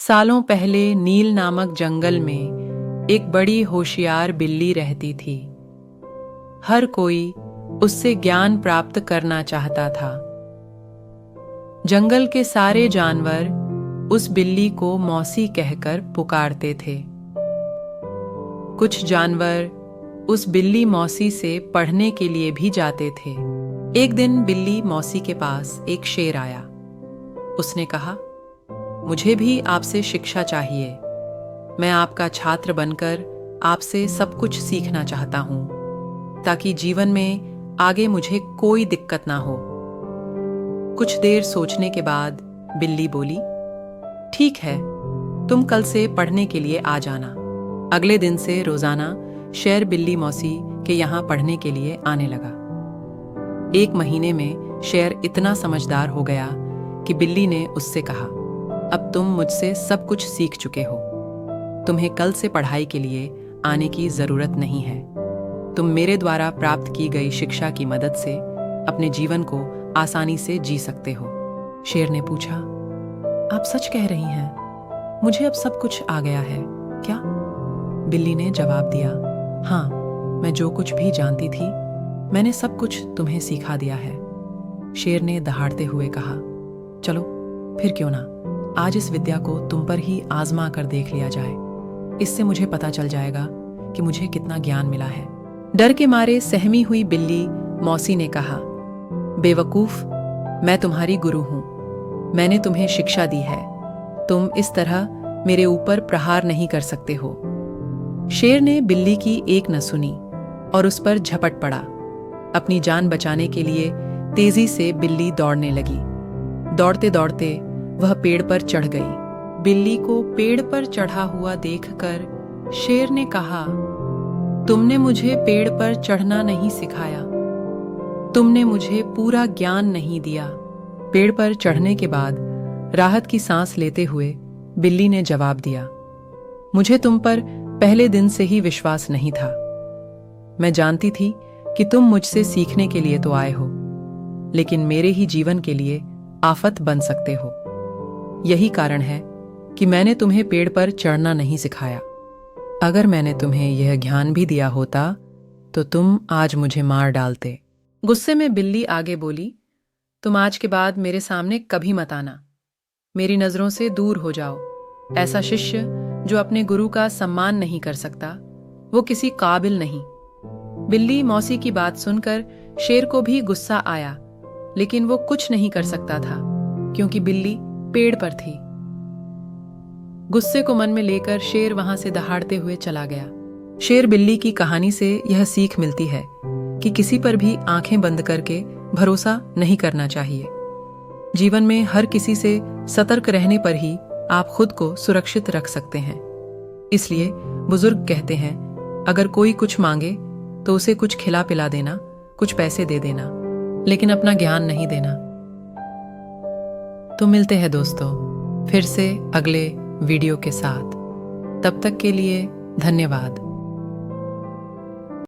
सालों पहले नील नामक जंगल में एक बड़ी होशियार बिल्ली रहती थी। हर कोई उससे ज्ञान प्राप्त करना चाहता था। जंगल के सारे जानवर उस बिल्ली को मौसी कहकर पुकारते थे। कुछ जानवर उस बिल्ली मौसी से पढ़ने के लिए भी जाते थे। एक दिन बिल्ली मौसी के पास एक शेर आया। उसने कहा, मुझे भी आपसे शिक्षा चाहिए। मैं आपका छात्र बनकर आपसे सब कुछ सीखना चाहता हूं, ताकि जीवन में आगे मुझे कोई दिक्कत ना हो। कुछ देर सोचने के बाद बिल्ली बोली, ठीक है, तुम कल से पढ़ने के लिए आ जाना। अगले दिन से रोजाना शेर बिल्ली मौसी के यहाँ पढ़ने के लिए आने लगा। एक महीने में शेर इतना समझदार हो गया कि बिल्ली ने उससे कहा, अब तुम मुझसे सब कुछ सीख चुके हो। तुम्हें कल से पढ़ाई के लिए आने की जरूरत नहीं है। तुम मेरे द्वारा प्राप्त की गई शिक्षा की मदद से अपने जीवन को आसानी से जी सकते हो। शेर ने पूछा, आप सच कह रही हैं? मुझे अब सब कुछ आ गया है क्या? बिल्ली ने जवाब दिया, हाँ, मैं जो कुछ भी जानती थी मैंने सब कुछ तुम्हें सिखा दिया है। शेर ने दहाड़ते हुए कहा, चलो फिर क्यों ना आज इस विद्या को तुम पर ही आजमा कर देख लिया जाए। इससे मुझे पता चल जाएगा कि मुझे कितना ज्ञान मिला है। डर के मारे सहमी हुई बिल्ली मौसी ने कहा, बेवकूफ, मैं तुम्हारी गुरु हूं। मैंने तुम्हें शिक्षा दी है। तुम इस तरह मेरे ऊपर प्रहार नहीं कर सकते हो। शेर ने बिल्ली की एक न सुनी और उस पर झपट पड़ा। अपनी जान बचाने के लिए तेजी से बिल्ली दौड़ने लगी। दौड़ते दौड़ते वह पेड़ पर चढ़ गई। बिल्ली को पेड़ पर चढ़ा हुआ देखकर शेर ने कहा, तुमने मुझे पेड़ पर चढ़ना नहीं सिखाया। तुमने मुझे पूरा ज्ञान नहीं दिया। पेड़ पर चढ़ने के बाद राहत की सांस लेते हुए बिल्ली ने जवाब दिया, मुझे तुम पर पहले दिन से ही विश्वास नहीं था। मैं जानती थी कि तुम मुझसे सीखने के लिए तो आए हो, लेकिन मेरे ही जीवन के लिए आफत बन सकते हो। यही कारण है कि मैंने तुम्हें पेड़ पर चढ़ना नहीं सिखाया। अगर मैंने तुम्हें यह ज्ञान भी दिया होता तो तुम आज मुझे मार डालते। गुस्से में बिल्ली आगे बोली, तुम आज के बाद मेरे सामने कभी मत आना। मेरी नजरों से दूर हो जाओ। ऐसा शिष्य जो अपने गुरु का सम्मान नहीं कर सकता, वो किसी काबिल नहीं। बिल्ली मौसी की बात सुनकर शेर को भी गुस्सा आया, लेकिन वो कुछ नहीं कर सकता था क्योंकि बिल्ली पेड़ पर थी। गुस्से को मन में लेकर शेर वहां से दहाड़ते हुए चला गया। शेर बिल्ली की कहानी से यह सीख मिलती है कि किसी पर भी आंखें बंद करके भरोसा नहीं करना चाहिए। जीवन में हर किसी से सतर्क रहने पर ही आप खुद को सुरक्षित रख सकते हैं। इसलिए बुजुर्ग कहते हैं, अगर कोई कुछ मांगे तो उसे कुछ खिला पिला देना, कुछ पैसे दे देना, लेकिन अपना ज्ञान नहीं देना। तो मिलते हैं दोस्तों फिर से अगले वीडियो के साथ। तब तक के लिए धन्यवाद।